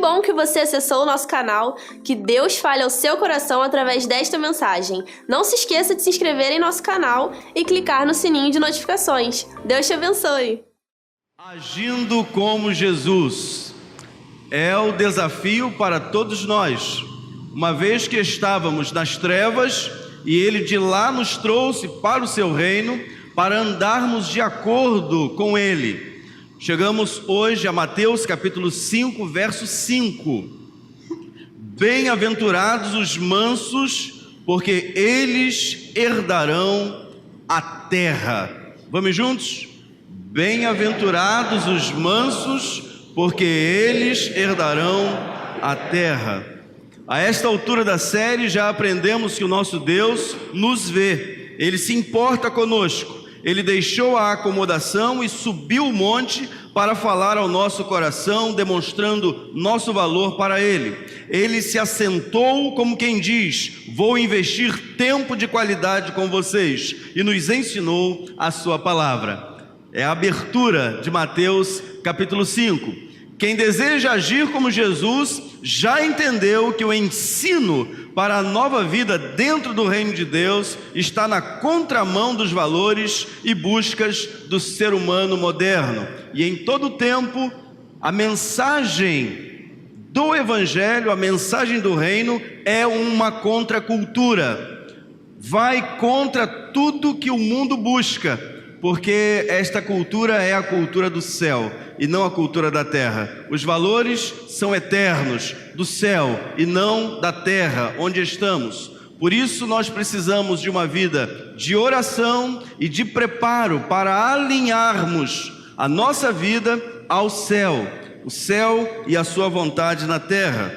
bom que você acessou o nosso canal. Que Deus fale ao seu coração através desta mensagem. Não se esqueça de se inscrever em nosso canal e clicar no sininho de notificações. Deus te abençoe. Agindo como Jesus é o desafio para todos nós, uma vez que estávamos nas trevas e Ele de lá nos trouxe para o seu reino, para andarmos de acordo com Ele. Chegamos hoje a Mateus capítulo 5, verso 5. Bem-aventurados os mansos, porque eles herdarão a terra. Vamos juntos? Bem-aventurados os mansos, porque eles herdarão a terra. A esta altura da série já aprendemos que o nosso Deus nos vê, Ele se importa conosco. Ele deixou a acomodação e subiu o monte para falar ao nosso coração, demonstrando nosso valor para Ele. Ele se assentou como quem diz: vou investir tempo de qualidade com vocês, e nos ensinou a sua palavra. É a abertura de Mateus capítulo 5. Quem deseja agir como Jesus já entendeu que o ensino para a nova vida dentro do reino de Deus está na contramão dos valores e buscas do ser humano moderno. E em todo o tempo, a mensagem do Evangelho, a mensagem do reino é uma contracultura. Vai contra tudo que o mundo busca, porque esta cultura é a cultura do céu e não a cultura da terra. Os valores são eternos, do céu e não da terra onde estamos. Por isso nós precisamos de uma vida de oração e de preparo para alinharmos a nossa vida ao céu, o céu e a sua vontade na terra.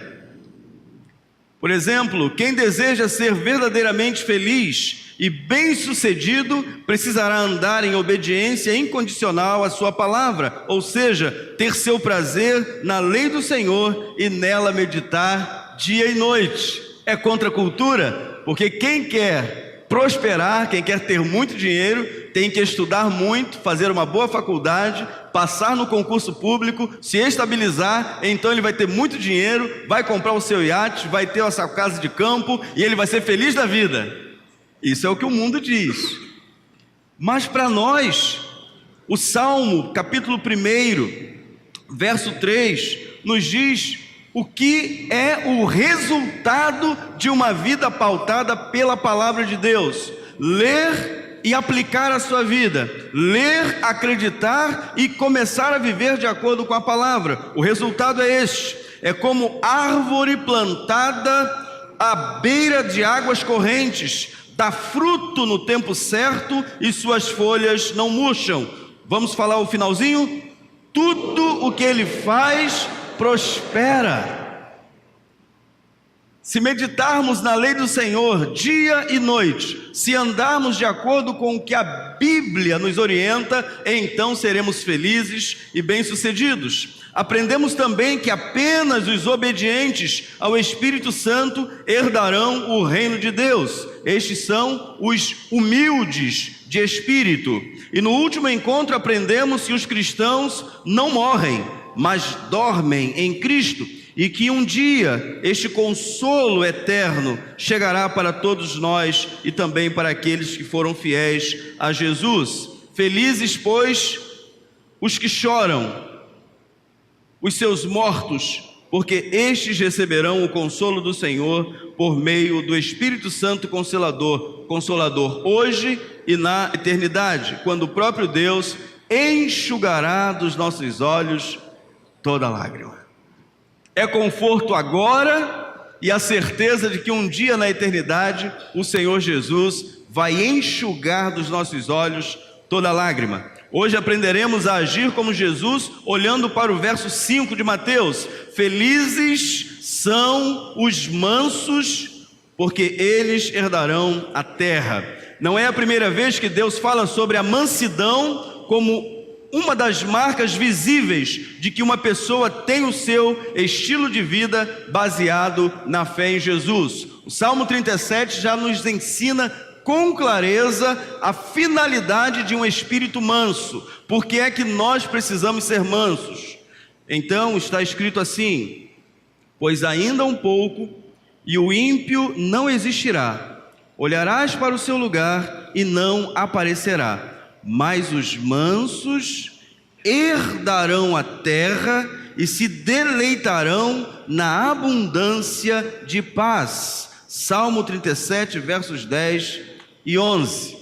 Por exemplo, quem deseja ser verdadeiramente feliz e bem-sucedido precisará andar em obediência incondicional à sua palavra, ou seja, ter seu prazer na lei do Senhor e nela meditar dia e noite. É contra a cultura, porque quem quer prosperar, quem quer ter muito dinheiro, tem que estudar muito, fazer uma boa faculdade, passar no concurso público, se estabilizar, então ele vai ter muito dinheiro, vai comprar o seu iate, vai ter a sua casa de campo e ele vai ser feliz da vida. Isso é o que o mundo diz. Mas para nós, o Salmo capítulo 1, verso 3, nos diz o que é o resultado de uma vida pautada pela palavra de Deus. Ler e aplicar a sua vida. Ler, acreditar e começar a viver de acordo com a palavra. O resultado é este: é como árvore plantada à beira de águas correntes, dá fruto no tempo certo e suas folhas não murcham. Vamos falar o finalzinho? Tudo o que ele faz prospera. Se meditarmos na lei do Senhor dia e noite, se andarmos de acordo com o que a Bíblia nos orienta, então seremos felizes e bem-sucedidos. Aprendemos também que apenas os obedientes ao Espírito Santo herdarão o reino de Deus. Estes são os humildes de espírito. E no último encontro aprendemos que os cristãos não morrem, mas dormem em Cristo, e que um dia este consolo eterno chegará para todos nós e também para aqueles que foram fiéis a Jesus. Felizes, pois, os que choram, os seus mortos, porque estes receberão o consolo do Senhor por meio do Espírito Santo Consolador, hoje e na eternidade, quando o próprio Deus enxugará dos nossos olhos toda lágrima. É conforto agora e a certeza de que um dia na eternidade o Senhor Jesus vai enxugar dos nossos olhos toda lágrima. Hoje aprenderemos a agir como Jesus, olhando para o verso 5 de Mateus. Felizes são os mansos, porque eles herdarão a terra. Não é a primeira vez que Deus fala sobre a mansidão como uma das marcas visíveis de que uma pessoa tem o seu estilo de vida baseado na fé em Jesus. O Salmo 37 já nos ensina com clareza a finalidade de um espírito manso. Por que é que nós precisamos ser mansos? Então está escrito assim: pois ainda um pouco, e o ímpio não existirá. Olharás para o seu lugar e não aparecerá. Mas os mansos herdarão a terra e se deleitarão na abundância de paz. Salmo 37, versos 10 e 11.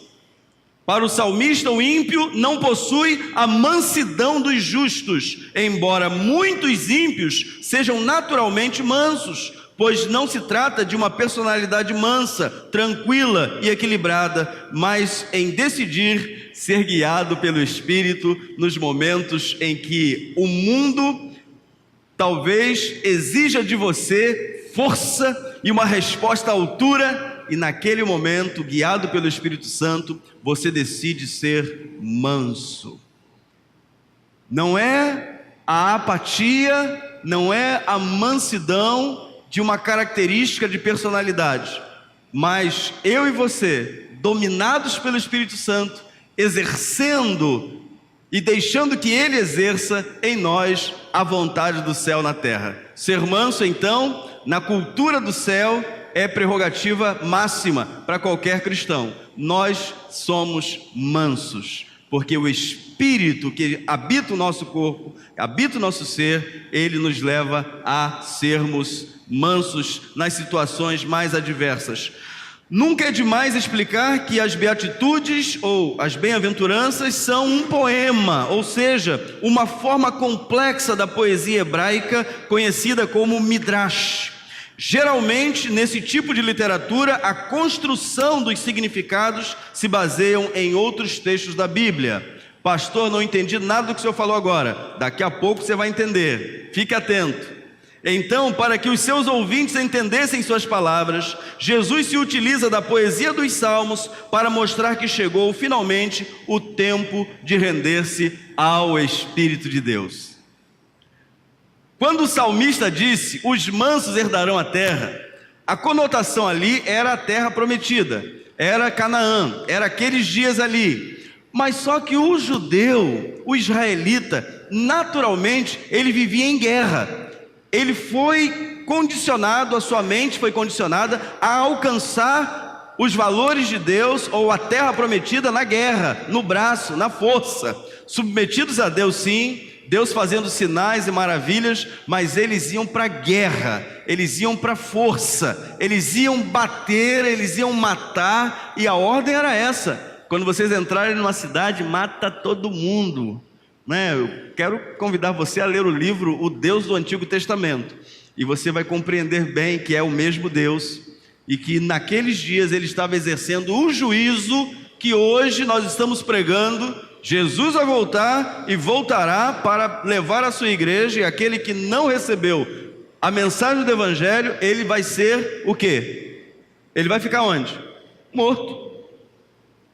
Para o salmista, o ímpio não possui a mansidão dos justos, embora muitos ímpios sejam naturalmente mansos, pois não se trata de uma personalidade mansa, tranquila e equilibrada, mas em decidir ser guiado pelo Espírito nos momentos em que o mundo talvez exija de você força e uma resposta à altura, e naquele momento, guiado pelo Espírito Santo, você decide ser manso. Não é a apatia, não é a mansidão de uma característica de personalidade, mas eu e você, dominados pelo Espírito Santo, exercendo e deixando que Ele exerça em nós a vontade do céu na terra. Ser manso, então, na cultura do céu, é prerrogativa máxima para qualquer cristão. Nós somos mansos, porque o Espírito que habita o nosso corpo, habita o nosso ser, ele nos leva a sermos mansos nas situações mais adversas. Nunca é demais explicar que as beatitudes ou as bem-aventuranças são um poema, ou seja, uma forma complexa da poesia hebraica conhecida como midrash. Geralmente, nesse tipo de literatura, a construção dos significados se baseiam em outros textos da Bíblia. Pastor, não entendi nada do que o senhor falou agora. Daqui a pouco você vai entender. Fique atento. Então, para que os seus ouvintes entendessem suas palavras, Jesus se utiliza da poesia dos Salmos para mostrar que chegou finalmente o tempo de render-se ao Espírito de Deus. Quando o salmista disse, os mansos herdarão a terra, a conotação ali era a terra prometida, era Canaã, era aqueles dias ali. Mas só que o judeu, o israelita, naturalmente, ele vivia em guerra. Ele foi condicionado, a sua mente foi condicionada a alcançar os valores de Deus ou a terra prometida na guerra, no braço, na força. Submetidos a Deus, sim, Deus fazendo sinais e maravilhas, mas eles iam para a guerra, eles iam para a força, eles iam bater, eles iam matar, e a ordem era essa: quando vocês entrarem numa cidade, mata todo mundo, né? Eu quero convidar você a ler o livro O Deus do Antigo Testamento, e você vai compreender bem que é o mesmo Deus, e que naqueles dias ele estava exercendo o juízo que hoje nós estamos pregando. Jesus vai voltar e voltará para levar a sua igreja, e aquele que não recebeu a mensagem do Evangelho, ele vai ser o quê? Ele vai ficar onde? Morto.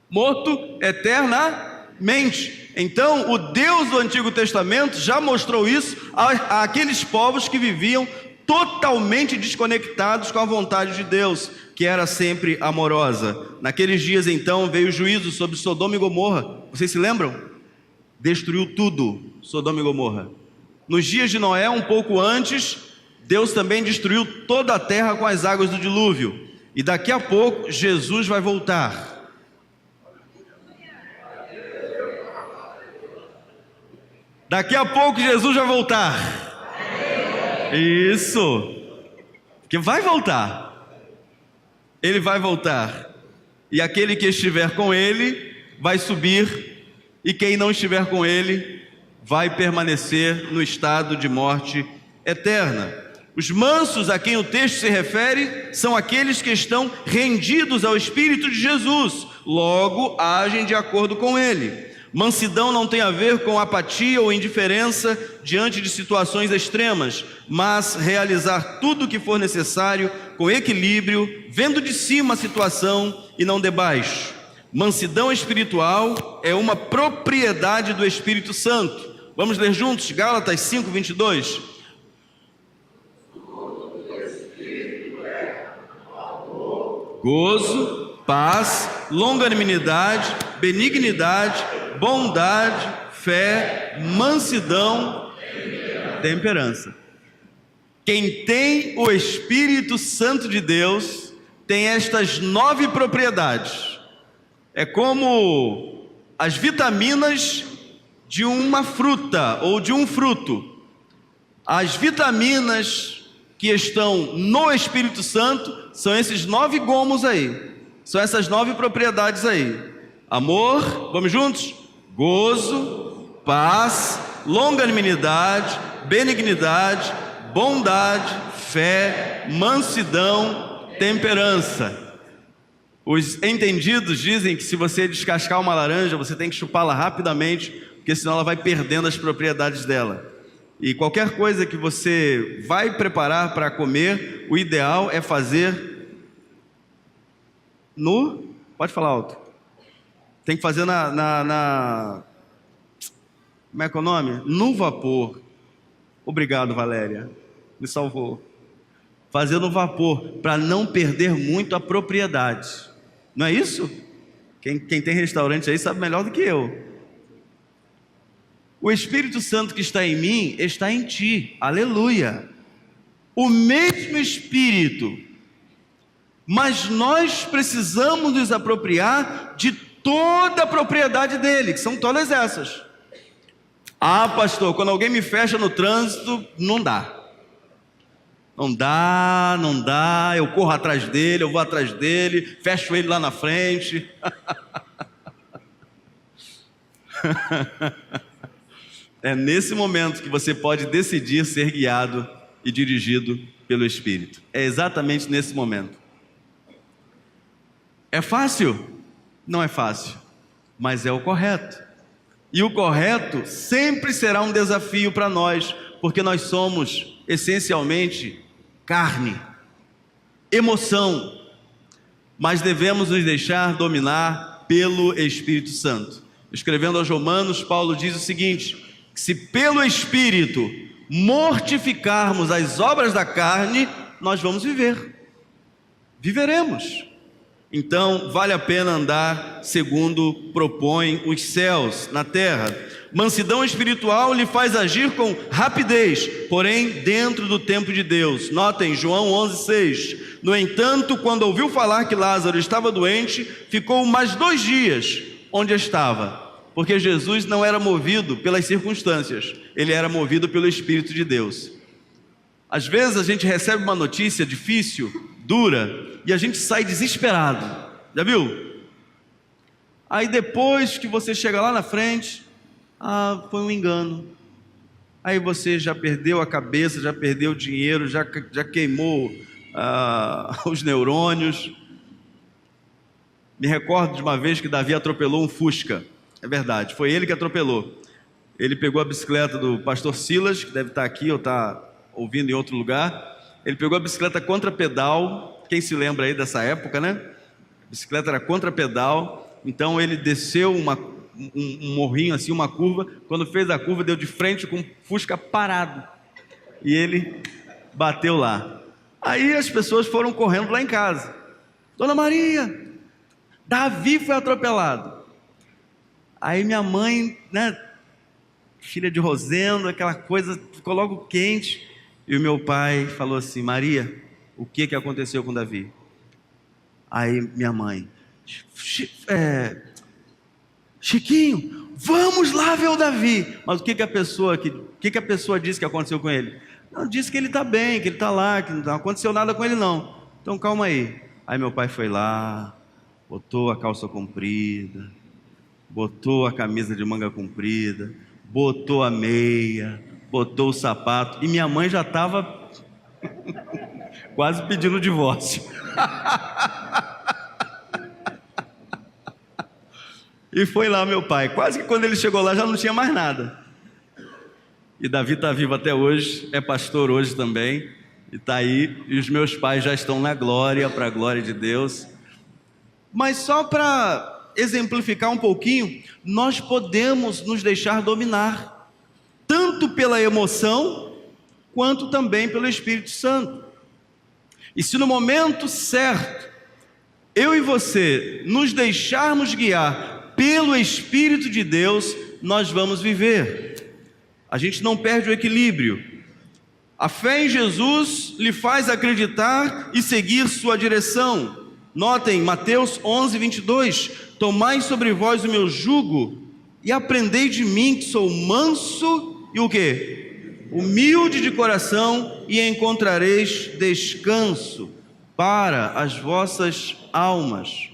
Morto eternamente. Então, o Deus do Antigo Testamento já mostrou isso àqueles povos que viviam totalmente desconectados com a vontade de Deus, que era sempre amorosa. Naqueles dias, então, veio o juízo sobre Sodoma e Gomorra. Vocês se lembram? Destruiu tudo, Sodoma e Gomorra. Nos dias de Noé, um pouco antes, Deus também destruiu toda a terra com as águas do dilúvio. E daqui a pouco, Jesus vai voltar. Daqui a pouco, Jesus vai voltar. Isso. Porque vai voltar. Ele vai voltar, e aquele que estiver com ele vai subir, e quem não estiver com ele vai permanecer no estado de morte eterna. Os mansos a quem o texto se refere são aqueles que estão rendidos ao Espírito de Jesus, logo agem de acordo com ele. Mansidão não tem a ver com apatia ou indiferença diante de situações extremas, mas realizar tudo o que for necessário com equilíbrio, vendo de cima a situação e não de baixo. Mansidão espiritual é uma propriedade do Espírito Santo. Vamos ler juntos Gálatas 5:22. Gozo, paz, longanimidade, benignidade, bondade, fé, mansidão, temperança. Quem tem o Espírito Santo de Deus tem estas 9 propriedades. É como as vitaminas de uma fruta ou de um fruto. As vitaminas que estão no Espírito Santo são esses 9 gomos aí. São essas 9 propriedades aí. Amor, vamos juntos? Gozo, paz, longanimidade, benignidade, bondade, fé, mansidão, temperança. Os entendidos dizem que se você descascar uma laranja, você tem que chupá-la rapidamente, porque senão ela vai perdendo as propriedades dela. E qualquer coisa que você vai preparar para comer, o ideal é fazer pode falar alto. Tem que fazer como é que é o nome? No vapor. Obrigado, Valéria. Me salvou. Fazer no vapor, para não perder muito a propriedade. Não é isso? Quem tem restaurante aí sabe melhor do que eu. O Espírito Santo que está em mim, está em ti. Aleluia. O mesmo Espírito. Mas nós precisamos nos apropriar de toda a propriedade dele, que são todas essas. Ah, pastor, quando alguém me fecha no trânsito, não dá. Não dá, eu corro atrás dele, eu vou atrás dele, fecho ele lá na frente. É nesse momento que você pode decidir ser guiado e dirigido pelo Espírito. É exatamente nesse momento. É fácil? Não é fácil, mas é o correto. E o correto sempre será um desafio para nós, porque nós somos essencialmente carne, emoção, mas devemos nos deixar dominar pelo Espírito Santo. Escrevendo aos Romanos, Paulo diz o seguinte: se pelo Espírito mortificarmos as obras da carne, nós vamos viveremos. Então vale a pena andar segundo propõem os céus na terra. Mansidão espiritual lhe faz agir com rapidez, porém dentro do tempo de Deus. Notem João 11,6. No entanto, quando ouviu falar que Lázaro estava doente, ficou mais 2 dias onde estava, porque Jesus não era movido pelas circunstâncias, ele era movido pelo Espírito de Deus. Às vezes a gente recebe uma notícia difícil, dura, e a gente sai desesperado. Já viu? Aí depois que você chega lá na frente, foi um engano. Aí você já perdeu a cabeça, já perdeu o dinheiro, já queimou os neurônios. Me recordo de uma vez que Davi atropelou um Fusca. É verdade, foi ele que atropelou. Ele pegou a bicicleta do pastor Silas, que deve estar aqui ou está ouvindo em outro lugar. Ele pegou a bicicleta contra pedal. Quem se lembra aí dessa época, né? A bicicleta era contra pedal. Então ele desceu um morrinho assim, uma curva. Quando fez a curva, deu de frente com o Fusca parado. E ele bateu lá. Aí as pessoas foram correndo lá em casa. Dona Maria, Davi foi atropelado. Aí minha mãe, né, filha de Rosendo, aquela coisa ficou logo quente. E o meu pai falou assim: Maria, o que aconteceu com Davi? Aí minha mãe: Chiquinho, vamos lá ver o Davi. Mas o que a pessoa disse que aconteceu com ele? Não, disse que ele está bem, que ele está lá, que não aconteceu nada com ele não. Então calma aí. Aí meu pai foi lá, botou a calça comprida, botou a camisa de manga comprida, botou a meia, botou o sapato, e minha mãe já estava quase pedindo divórcio. E foi lá meu pai. Quase que quando ele chegou lá já não tinha mais nada. E Davi está vivo até hoje, é pastor hoje também, e está aí, e os meus pais já estão na glória, para a glória de Deus. Mas só para exemplificar um pouquinho, nós podemos nos deixar dominar, tanto pela emoção, quanto também pelo Espírito Santo. E se no momento certo, eu e você nos deixarmos guiar pelo Espírito de Deus, nós vamos viver. A gente não perde o equilíbrio. A fé em Jesus lhe faz acreditar e seguir sua direção. Notem, Mateus 11, 22. Tomai sobre vós o meu jugo e aprendei de mim, que sou manso e o quê? Humilde de coração, e encontrareis descanso para as vossas almas.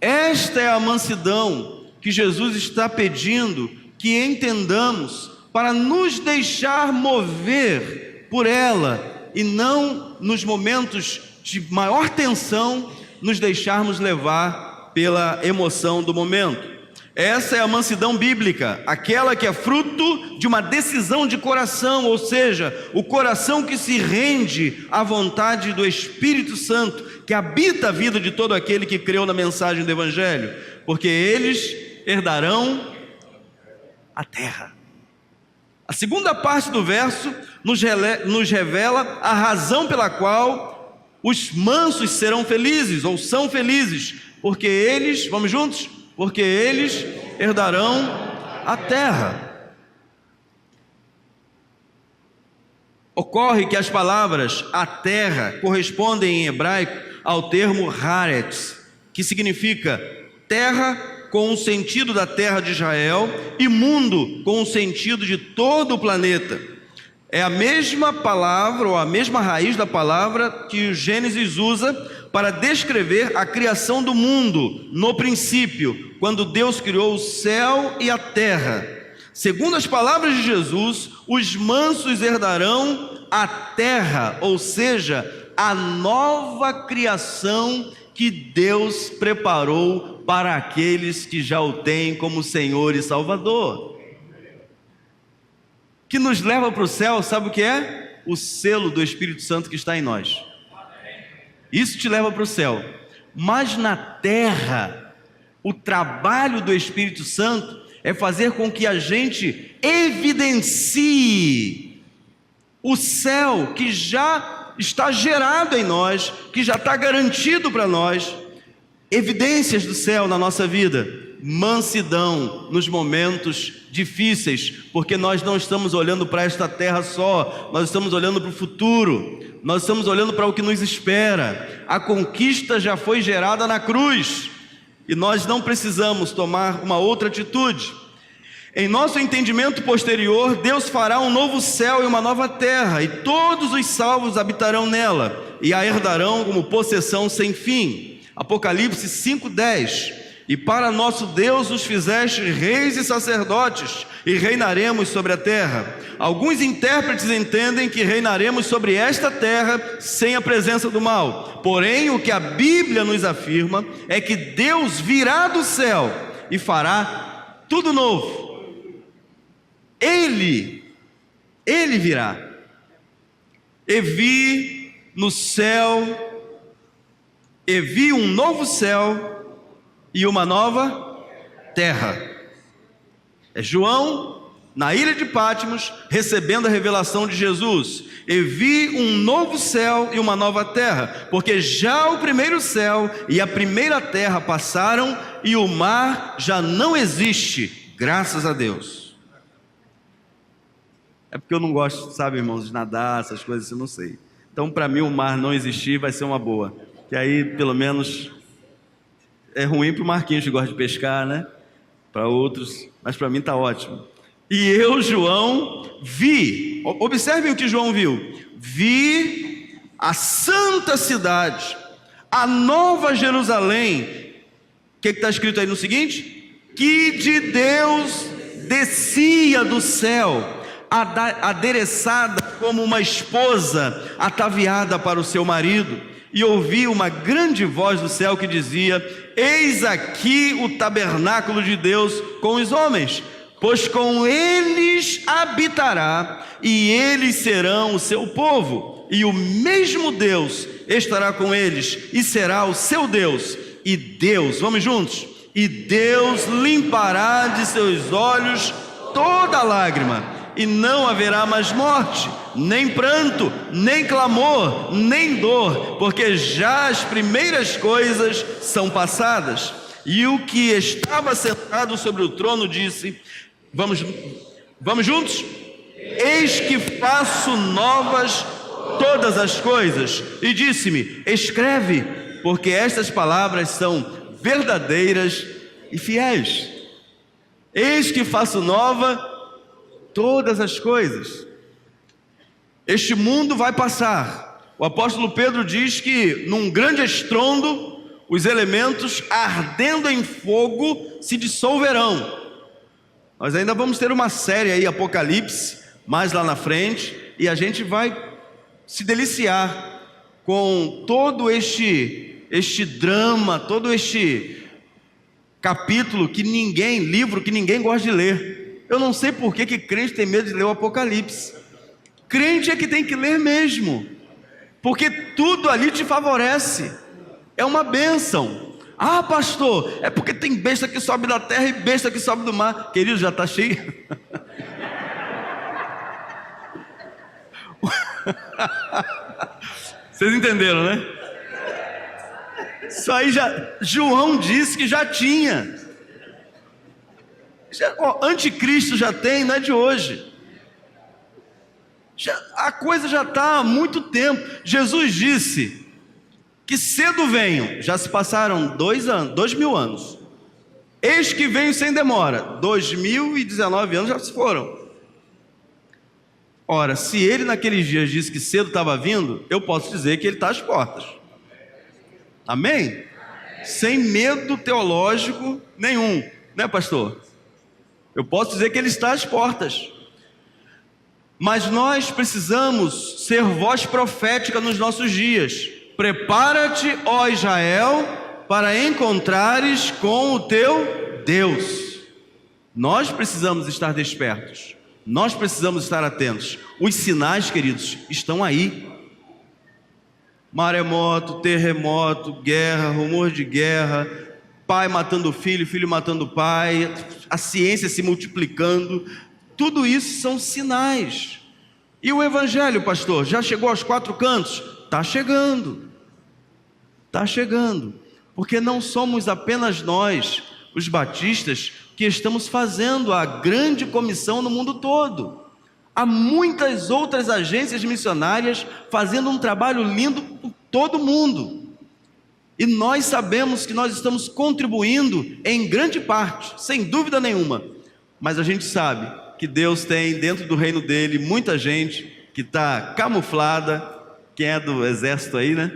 Esta é a mansidão que Jesus está pedindo que entendamos, para nos deixar mover por ela e não, nos momentos de maior tensão, nos deixarmos levar pela emoção do momento. Essa é a mansidão bíblica, aquela que é fruto de uma decisão de coração, ou seja, o coração que se rende à vontade do Espírito Santo, que habita a vida de todo aquele que creu na mensagem do Evangelho, porque eles herdarão a terra. A segunda parte do verso nos revela a razão pela qual os mansos serão felizes, ou são felizes, porque eles, vamos juntos? Porque eles herdarão a terra. Ocorre que as palavras a terra correspondem em hebraico ao termo haaretz, que significa terra com o sentido da terra de Israel e mundo com o sentido de todo o planeta. É a mesma palavra ou a mesma raiz da palavra que o Gênesis usa para descrever a criação do mundo no princípio, quando Deus criou o céu e a terra. Segundo as palavras de Jesus, os mansos herdarão a terra, ou seja, a nova criação que Deus preparou para aqueles que já o têm como Senhor e Salvador. Que nos leva para o céu, sabe o que é? O selo do Espírito Santo que está em nós. Isso te leva para o céu. Mas na terra, o trabalho do Espírito Santo é fazer com que a gente evidencie o céu que já está gerado em nós, que já está garantido para nós, evidências do céu na nossa vida, mansidão nos momentos difíceis, porque nós não estamos olhando para esta terra só, nós estamos olhando para o futuro, nós estamos olhando para o que nos espera. A conquista já foi gerada na cruz, e nós não precisamos tomar uma outra atitude. Em nosso entendimento posterior, Deus fará um novo céu e uma nova terra, e todos os salvos habitarão nela, e a herdarão como possessão sem fim. Apocalipse 5:10. E para nosso Deus os fizeste reis e sacerdotes, e reinaremos sobre a terra. Alguns intérpretes entendem que reinaremos sobre esta terra sem a presença do mal. Porém, o que a Bíblia nos afirma é que Deus virá do céu e fará tudo novo. Ele virá. E vi no céu, e vi um novo céu e uma nova terra. É João, na ilha de Patmos, recebendo a revelação de Jesus. E vi um novo céu e uma nova terra, porque já o primeiro céu e a primeira terra passaram, e o mar já não existe, graças a Deus. É porque eu não gosto, sabe, irmãos, de nadar, essas coisas, eu não sei. Então, para mim, o mar não existir vai ser uma boa. Que aí, pelo menos, é ruim para o Marquinhos que gosta de pescar, né? Para outros, mas para mim está ótimo. E eu, João, vi, observem o que João viu. Vi a santa cidade, a nova Jerusalém. O que está escrito aí no seguinte? Que de Deus descia do céu, adereçada como uma esposa ataviada para o seu marido, e ouvi uma grande voz do céu que dizia: eis aqui o tabernáculo de Deus com os homens, pois com eles habitará, e eles serão o seu povo, e o mesmo Deus estará com eles, e será o seu Deus, e Deus, vamos juntos, e Deus limpará de seus olhos toda lágrima, e não haverá mais morte, nem pranto, nem clamor, nem dor, porque já as primeiras coisas são passadas. E o que estava sentado sobre o trono disse: vamos juntos? eis que faço novas todas as coisas. E disse-me: escreve, porque estas palavras são verdadeiras e fiéis. Eis que faço nova todas as coisas. Este mundo vai passar. O apóstolo Pedro diz que num grande estrondo, os elementos ardendo em fogo se dissolverão. Nós ainda vamos ter uma série aí, Apocalipse, mais lá na frente, e a gente vai se deliciar com todo este drama, todo este capítulo livro que ninguém gosta de ler. Eu não sei por que crente tem medo de ler o Apocalipse. Crente é que tem que ler mesmo, porque tudo ali te favorece, é uma bênção. Ah, pastor, é porque tem besta que sobe da terra e besta que sobe do mar. Querido, já está cheio. Vocês entenderam, né? Isso aí João disse que já tinha. Anticristo já tem, não é de hoje. A coisa já está há muito tempo. Jesus disse que cedo venho. Já se passaram 2000 anos. Eis que venho sem demora. 2019 anos já se foram. Ora, se ele naqueles dias disse que cedo estava vindo, eu posso dizer que ele está às portas. Amém? Sem medo teológico nenhum, né, pastor? Eu posso dizer que ele está às portas. Mas nós precisamos ser voz profética nos nossos dias. Prepara-te, ó Israel, para encontrares com o teu Deus. Nós precisamos estar despertos. Nós precisamos estar atentos. Os sinais, queridos, estão aí. Maremoto, terremoto, guerra, rumor de guerra, pai matando filho, filho matando pai, a ciência se multiplicando. Tudo isso são sinais. E o evangelho, pastor, já chegou aos 4 cantos? Está chegando. Está chegando. Porque não somos apenas nós, os batistas, que estamos fazendo a grande comissão no mundo todo. Há muitas outras agências missionárias fazendo um trabalho lindo por todo mundo. E nós sabemos que nós estamos contribuindo em grande parte, sem dúvida nenhuma. Mas a gente sabe que Deus tem dentro do reino dele muita gente que está camuflada. Quem é do exército aí, né?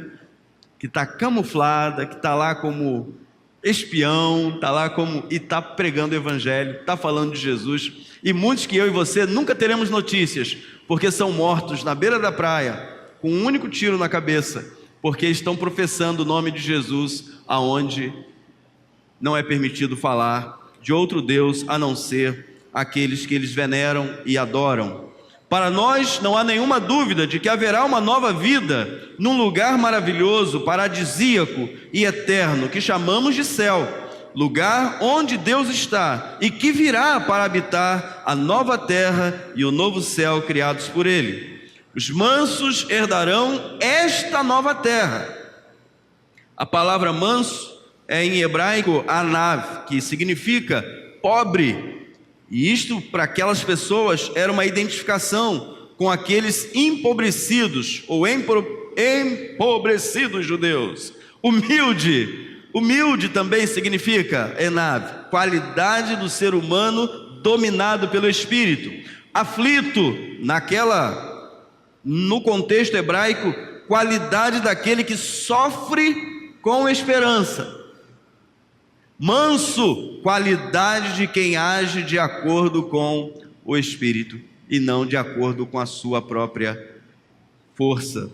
Que está camuflada, que está lá como espião, está lá e está pregando o evangelho, está falando de Jesus. E muitos que eu e você nunca teremos notícias, porque são mortos na beira da praia, com um único tiro na cabeça, porque estão professando o nome de Jesus, aonde não é permitido falar de outro Deus, a não ser aqueles que eles veneram e adoram. Para nós não há nenhuma dúvida de que haverá uma nova vida num lugar maravilhoso, paradisíaco e eterno, que chamamos de céu, lugar onde Deus está e que virá para habitar a nova terra e o novo céu criados por Ele. Os mansos herdarão esta nova terra. A palavra manso é em hebraico anav, que significa pobre. E isto, para aquelas pessoas, era uma identificação com aqueles empobrecidos ou empobrecidos judeus. Humilde também significa enav, qualidade do ser humano dominado pelo Espírito. Aflito, no contexto hebraico, qualidade daquele que sofre com esperança. Manso, qualidade de quem age de acordo com o Espírito e não de acordo com a sua própria força.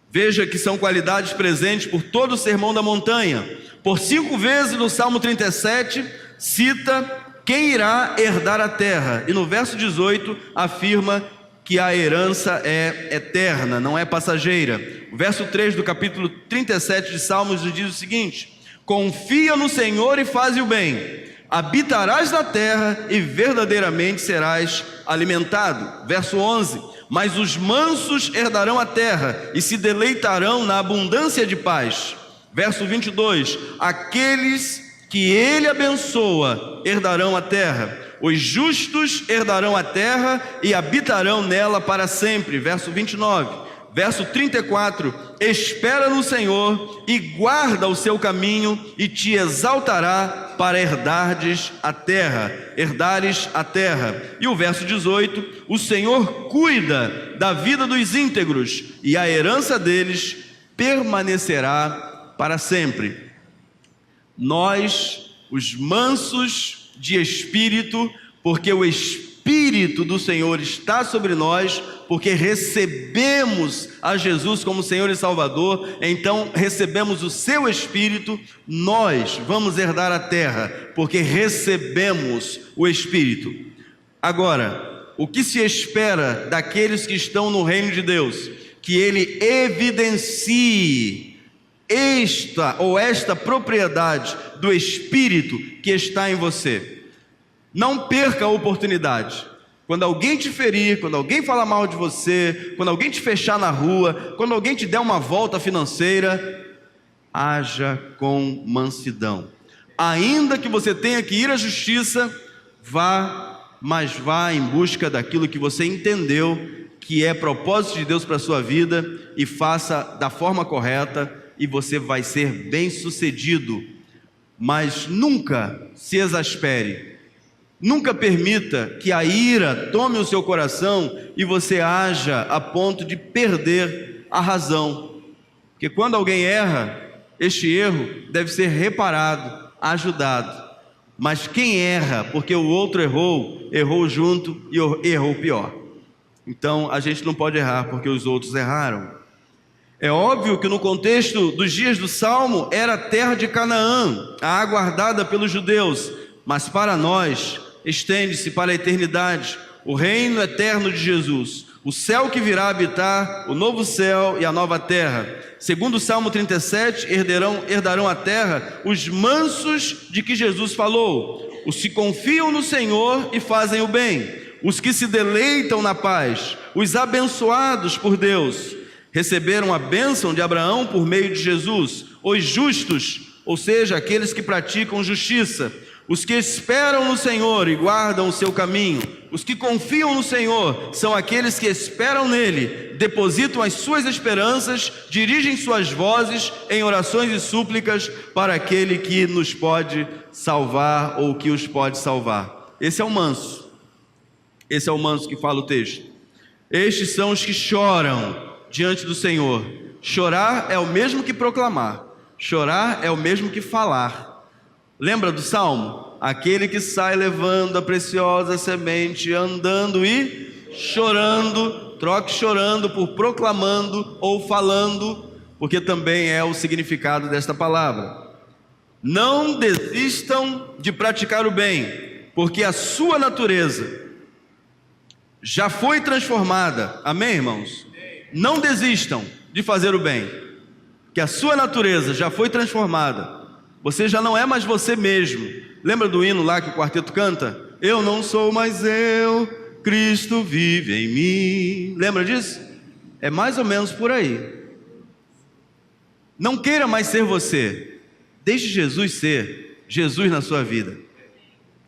Veja que são qualidades presentes por todo o Sermão da Montanha. Por 5 vezes no Salmo 37 cita quem irá herdar a terra, e no verso 18 afirma que a herança é eterna, não é passageira. O verso 3 do capítulo 37 de Salmos diz o seguinte: confia no Senhor e faze o bem, habitarás na terra e verdadeiramente serás alimentado. Verso 11: mas os mansos herdarão a terra e se deleitarão na abundância de paz. Verso 22: aqueles que Ele abençoa herdarão a terra. Os justos herdarão a terra e habitarão nela para sempre. Verso 29. Verso 34, espera no Senhor e guarda o seu caminho e te exaltará para herdares a terra. E o verso 18, o Senhor cuida da vida dos íntegros e a herança deles permanecerá para sempre. Nós, os mansos de espírito, porque o Espírito do Senhor está sobre nós, porque recebemos a Jesus como Senhor e Salvador, então recebemos o seu Espírito, nós vamos herdar a terra, porque recebemos o Espírito. Agora, o que se espera daqueles que estão no reino de Deus? Que ele evidencie esta propriedade do Espírito que está em você. Não perca a oportunidade. Quando alguém te ferir, quando alguém falar mal de você, quando alguém te fechar na rua, quando alguém te der uma volta financeira, haja com mansidão. Ainda que você tenha que ir à justiça, mas vá em busca daquilo que você entendeu que é propósito de Deus para a sua vida e faça da forma correta e você vai ser bem-sucedido. Mas nunca se exaspere. Nunca permita que a ira tome o seu coração e você haja a ponto de perder a razão. Porque quando alguém erra, este erro deve ser reparado, ajudado. Mas quem erra porque o outro errou junto e errou pior. Então a gente não pode errar porque os outros erraram. É óbvio que no contexto dos dias do Salmo era a terra de Canaã, a aguardada pelos judeus, mas para nós estende-se para a eternidade, o reino eterno de Jesus, o céu que virá habitar, o novo céu e a nova terra. Segundo o Salmo 37, herdarão a terra os mansos de que Jesus falou, os que confiam no Senhor e fazem o bem, os que se deleitam na paz, os abençoados por Deus. Receberam a bênção de Abraão por meio de Jesus, os justos, ou seja, aqueles que praticam justiça, os que esperam no Senhor e guardam o seu caminho, os que confiam no Senhor, são aqueles que esperam nele, depositam as suas esperanças, dirigem suas vozes em orações e súplicas para aquele que nos pode salvar ou que os pode salvar. Esse é o manso que fala o texto. Estes são os que choram diante do Senhor. Chorar é o mesmo que proclamar, chorar é o mesmo que falar. Lembra do Salmo? Aquele que sai levando a preciosa semente, andando e chorando, troque chorando por proclamando ou falando, porque também é o significado desta palavra. Não desistam de praticar o bem, porque a sua natureza já foi transformada. Amém, irmãos? Não desistam de fazer o bem, que a sua natureza já foi transformada. Você já não é mais você mesmo. Lembra do hino lá que o quarteto canta? Eu não sou mais eu, Cristo vive em mim. Lembra disso? É mais ou menos por aí. Não queira mais ser você. Deixe Jesus ser Jesus na sua vida.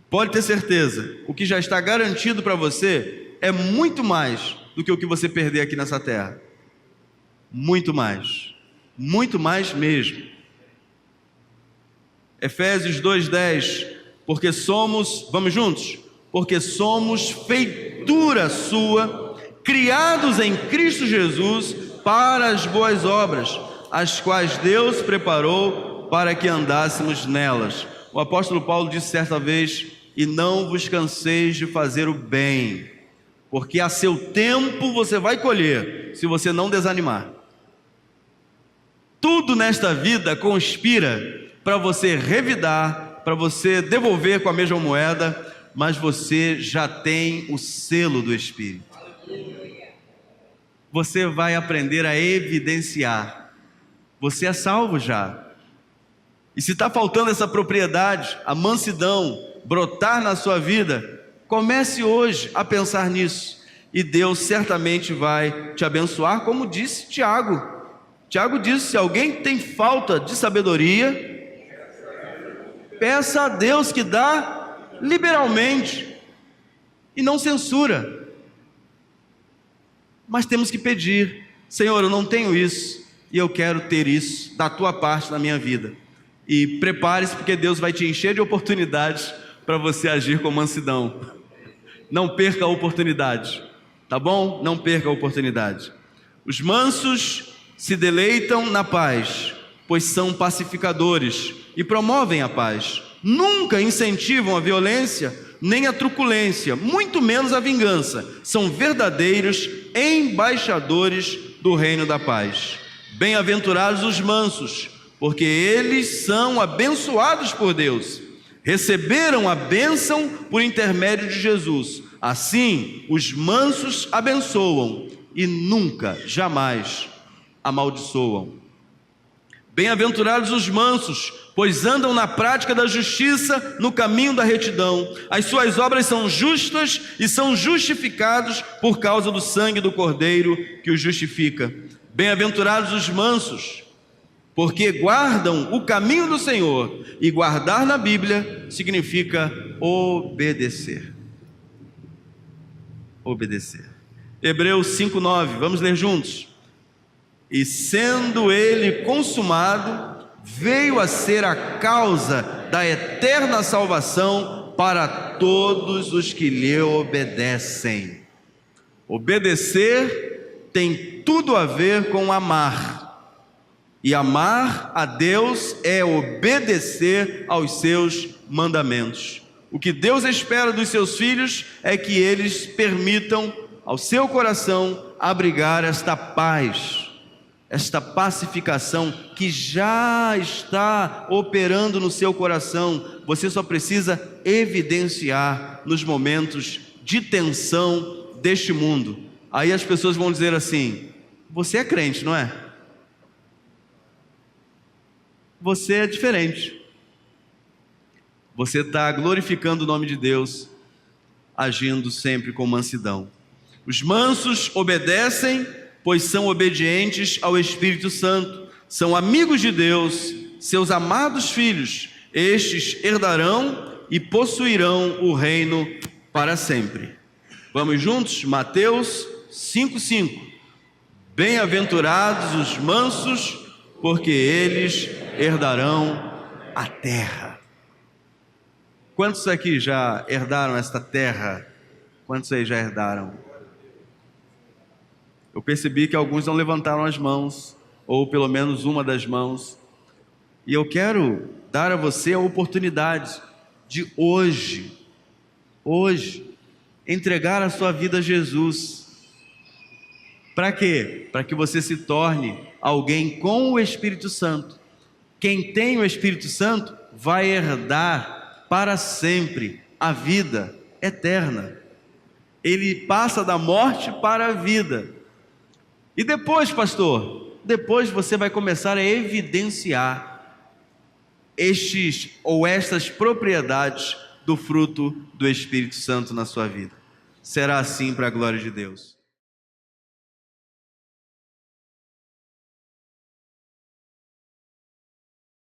Pode ter certeza, o que já está garantido para você é muito mais do que o que você perder aqui nessa terra. Muito mais mesmo. Efésios 2:10, porque somos, vamos juntos? Porque somos feitura sua, criados em Cristo Jesus para as boas obras, as quais Deus preparou para que andássemos nelas. O apóstolo Paulo disse certa vez: e não vos canseis de fazer o bem, porque a seu tempo você vai colher, se você não desanimar. Tudo nesta vida conspira para você revidar, para você devolver com a mesma moeda, mas você já tem o selo do Espírito. Você vai aprender a evidenciar. Você é salvo já. E se está faltando essa propriedade, a mansidão, brotar na sua vida, comece hoje a pensar nisso. E Deus certamente vai te abençoar, como disse Tiago. Tiago disse: se alguém tem falta de sabedoria, peça a Deus que dá liberalmente. e não censura. Mas temos que pedir: Senhor, eu não tenho isso e eu quero ter isso da tua parte na minha vida. E prepare-se, porque Deus vai te encher de oportunidades para você agir com mansidão. Não perca a oportunidade, tá bom? Não perca a oportunidade. Os mansos se deleitam na paz, pois são pacificadores e promovem a paz. Nunca incentivam a violência, nem a truculência, muito menos a vingança. São verdadeiros embaixadores do reino da paz. Bem-aventurados os mansos, porque eles são abençoados por Deus. Receberam a bênção por intermédio de Jesus. Assim, os mansos abençoam e nunca, jamais amaldiçoam. Bem-aventurados os mansos, pois andam na prática da justiça, no caminho da retidão. As suas obras são justas e são justificados por causa do sangue do Cordeiro que os justifica. Bem-aventurados os mansos, porque guardam o caminho do Senhor. E guardar na Bíblia significa obedecer. Obedecer. Hebreus 5:9, vamos ler juntos. E sendo ele consumado, veio a ser a causa da eterna salvação para todos os que lhe obedecem. Obedecer tem tudo a ver com amar. E amar a Deus é obedecer aos seus mandamentos. O que Deus espera dos seus filhos é que eles permitam ao seu coração abrigar esta paz, esta pacificação que já está operando no seu coração. Você só precisa evidenciar nos momentos de tensão deste mundo. Aí as pessoas vão dizer assim: você é crente, não é? Você é diferente. Você está glorificando o nome de Deus, agindo sempre com mansidão. Os mansos obedecem, pois são obedientes ao Espírito Santo. São amigos de Deus, seus amados filhos. Estes herdarão e possuirão o reino para sempre. Vamos juntos? Mateus 5:5. Bem-aventurados os mansos, porque eles herdarão a terra. Quantos aqui já herdaram esta terra? Quantos aí já herdaram? Eu percebi que alguns não levantaram as mãos, ou pelo menos uma das mãos. E eu quero dar a você a oportunidade de hoje, entregar a sua vida a Jesus. Para quê? Para que você se torne alguém com o Espírito Santo. Quem tem o Espírito Santo vai herdar para sempre a vida eterna. Ele passa da morte para a vida. E depois, pastor, depois você vai começar a evidenciar estes ou estas propriedades do fruto do Espírito Santo na sua vida. Será assim para a glória de Deus.